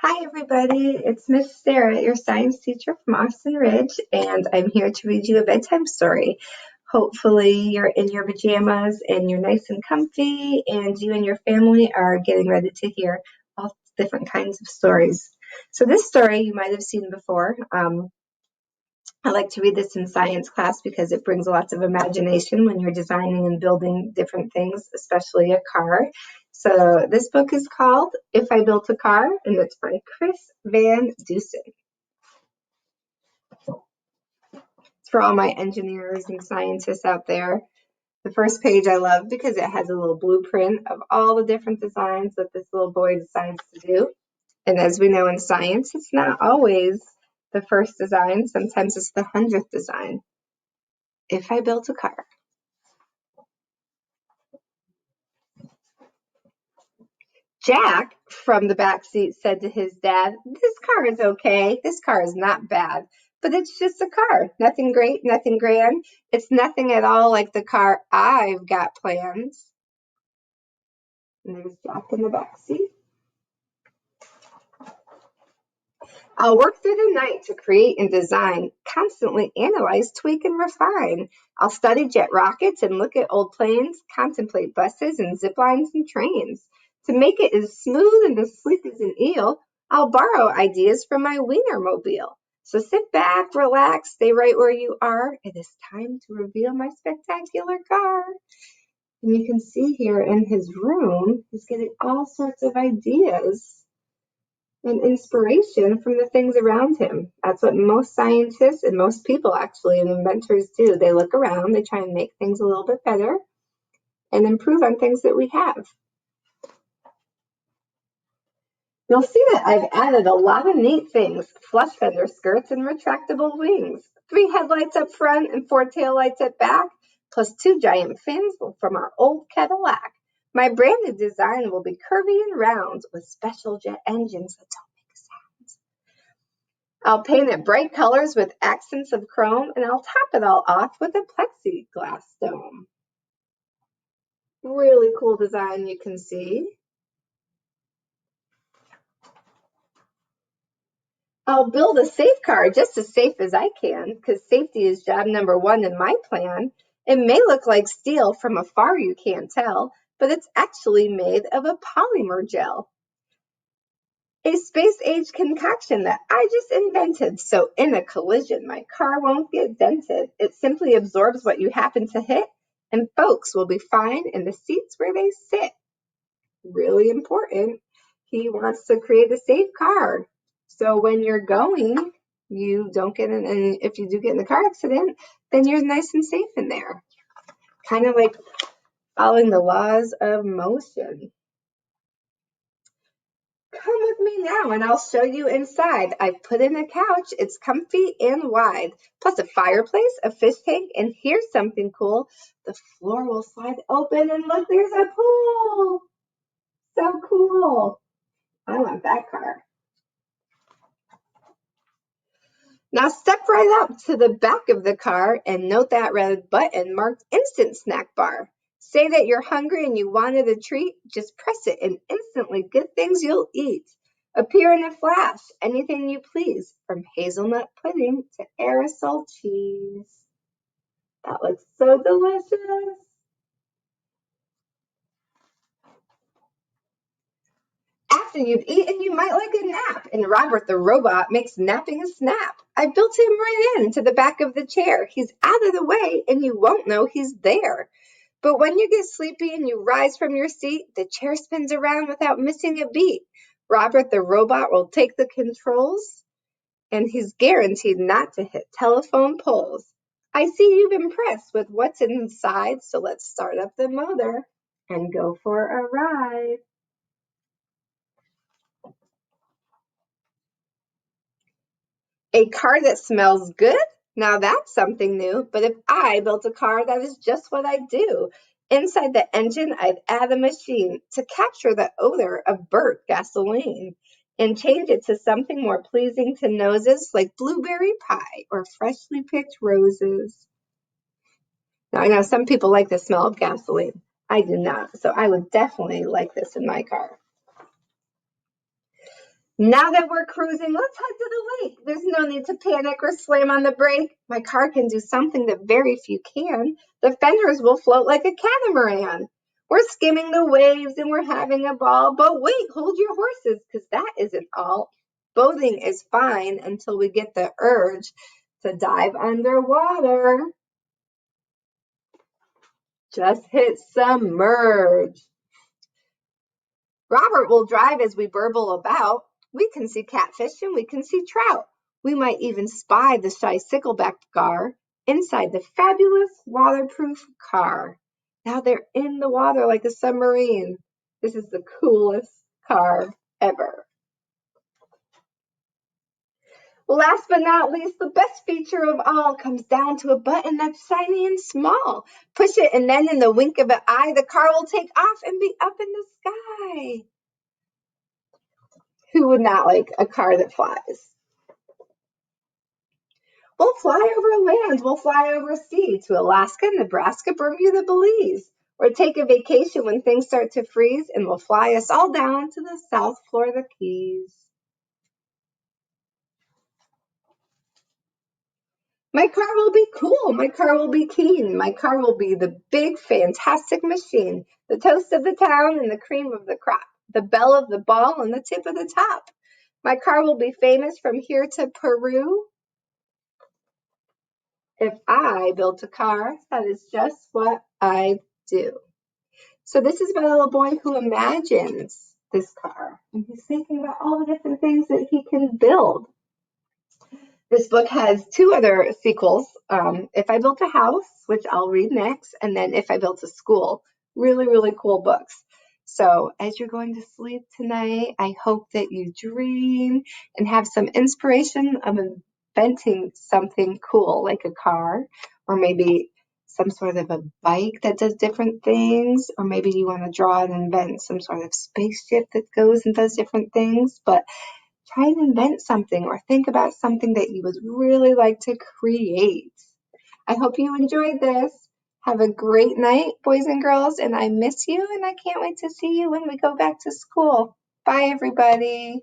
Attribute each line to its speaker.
Speaker 1: Hi, everybody. It's Miss Sarah, your science teacher from Austin Ridge, and I'm here to read you a bedtime story. Hopefully, you're in your pajamas and you're nice and comfy, and you and your family are getting ready to hear all different kinds of stories. So, this story you might have seen before. I like to read this in science class because it brings lots of imagination when you're designing and building different things, especially a car. So this book is called If I Built a Car, and it's by Chris Van Dusen. It's for all my engineers and scientists out there. The first page I love because it has a little blueprint of all the different designs that this little boy decides to do. And as we know in science, it's not always the first design. Sometimes it's the 100th design. If I built a car. Jack from the back seat said to his dad, "This car is okay. This car is not bad, but it's just a car. Nothing great, nothing grand. It's nothing at all like the car I've got planned." And there's Jack in the back seat. "I'll work through the night to create and design, constantly analyze, tweak, and refine. I'll study jet rockets and look at old planes, contemplate buses and zip lines and trains. To make it as smooth and as sleek as an eel, I'll borrow ideas from my Wienermobile. So sit back, relax, stay right where you are. It is time to reveal my spectacular car." And you can see here in his room, he's getting all sorts of ideas and inspiration from the things around him. That's what most scientists and most people actually and inventors do. They look around, they try and make things a little bit better and improve on things that we have. You'll see that I've added a lot of neat things: flush fender skirts and retractable wings, 3 headlights up front and 4 taillights at back, plus 2 giant fins from our old Cadillac. My branded design will be curvy and round with special jet engines that don't make a sound. I'll paint it bright colors with accents of chrome, and I'll top it all off with a plexiglass dome. Really cool design, you can see. I'll build a safe car just as safe as I can, because safety is job number 1 in my plan. It may look like steel from afar, you can't tell, but it's actually made of a polymer gel. A space-age concoction that I just invented, so in a collision, my car won't get dented. It simply absorbs what you happen to hit, and folks will be fine in the seats where they sit. Really important. He wants to create a safe car. So when you're going, you don't get in, and if you do get in a car accident, then you're nice and safe in there. Kind of like following the laws of motion. Come with me now and I'll show you inside. I've put in a couch. It's comfy and wide, plus a fireplace, a fish tank, and here's something cool. The floor will slide open and look, there's a pool. So cool. I want that car. Now step right up to the back of the car and note that red button marked Instant Snack Bar. Say that you're hungry and you wanted a treat, just press it and instantly good things you'll eat appear in a flash. Anything you please, from hazelnut pudding to aerosol cheese. That looks so delicious. After you've eaten, you might like a nap, and Robert the robot makes napping a snap. I built him right into the back of the chair. He's out of the way, and you won't know he's there. But when you get sleepy and you rise from your seat, the chair spins around without missing a beat. Robert the robot will take the controls, and he's guaranteed not to hit telephone poles. I see you've impressed with what's inside, so let's start up the motor and go for a ride. A car that smells good? Now that's something new. But if I built a car, that is just what I'd do. Inside the engine, I'd add a machine to capture the odor of burnt gasoline and change it to something more pleasing to noses, like blueberry pie or freshly picked roses. Now, I know some people like the smell of gasoline. I do not. So I would definitely like this in my car. Now that we're cruising, let's head to the lake. There's no need to panic or slam on the brake. My car can do something that very few can. The fenders will float like a catamaran. We're skimming the waves and we're having a ball. But wait, hold your horses, because that isn't all. Boating is fine until we get the urge to dive underwater. Just hit submerge. Robert will drive as we burble about. We can see catfish and we can see trout. We might even spy the shy sickleback gar inside the fabulous waterproof car. Now they're in the water like a submarine. This is the coolest car ever. Last but not least, the best feature of all comes down to a button that's shiny and small. Push it and then in the wink of an eye, the car will take off and be up in the sky. Who would not like a car that flies? We'll fly over land, we'll fly over sea to Alaska, Nebraska, Bermuda, Belize, or take a vacation when things start to freeze and we'll fly us all down to the South Florida Keys. My car will be cool, my car will be keen, my car will be the big fantastic machine, the toast of the town and the cream of the crop, the belle of the ball and the tip of the top. My car will be famous from here to Peru. If I built a car, that is just what I do. So this is about a little boy who imagines this car, and he's thinking about all the different things that he can build. This book has two other sequels. If I Built a House, which I'll read next, and then If I Built a School. Really, really cool books. So as you're going to sleep tonight, I hope that you dream and have some inspiration of inventing something cool, like a car, or maybe some sort of a bike that does different things, or maybe you want to draw and invent some sort of spaceship that goes and does different things. But try and invent something or think about something that you would really like to create. I hope you enjoyed this. Have a great night, boys and girls, and I miss you, and I can't wait to see you when we go back to school. Bye, everybody.